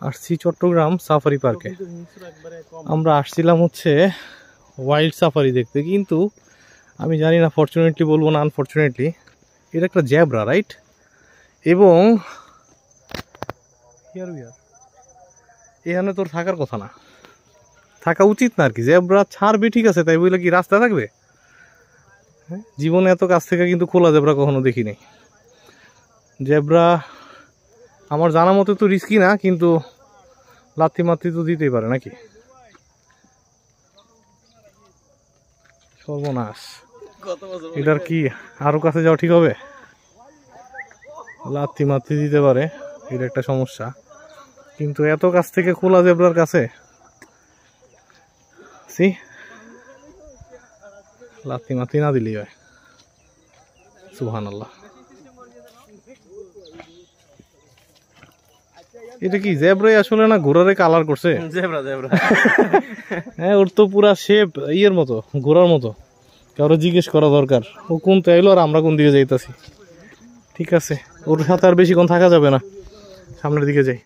আসছি চট্টগ্রাম সাফারি পার্কে। আমরা আসছিলাম হচ্ছে ওয়াইল্ড সাফারি দেখতে, কিন্তু আমি জানি না ফরচুনেটলি বলবো না আনফরচুনেটলি, এটা একটা জ্যাব্রা, রাইট? এবং এখানে তোর থাকার কথা না, থাকা উচিত না আর কি। জ্যাব্রা ছাড়বে ঠিক আছে, তাই বলে কি রাস্তা থাকবে? জীবনে এত কাছ থেকে কিন্তু খোলা জেব্রা কখনো দেখি নাই। জেব্রা আমার জানা মতে তো রিস্কি না, কিন্তু লাথি মাত্রি তো দিতেই পারে নাকি। সর্বনাশ, এটার কি আরো কাছে যাওয়া ঠিক হবে? লাথি মাত্রি দিতে পারে, এটা একটা সমস্যা। কিন্তু এত কাছ থেকে খোলা জেব্রার কাছে লাথি মাত্রি না দিলেই হয়। সুবহানাল্লাহ। এটা কি জেব্রাই আসলে না ঘোড়ারে কালার করছে? জেব্রা জেব্রা হ্যাঁ, ওর তো পুরা শেপ ইয়ের মতো, ঘোড়ার মতো। কারো জিজ্ঞেস করা দরকার ও কোন তাইলো আর আমরা কোন দিকে যাইতাছি। ঠিক আছে, ওর সাথে আর বেশিক্ষণ থাকা যাবে না, সামনের দিকে যাই।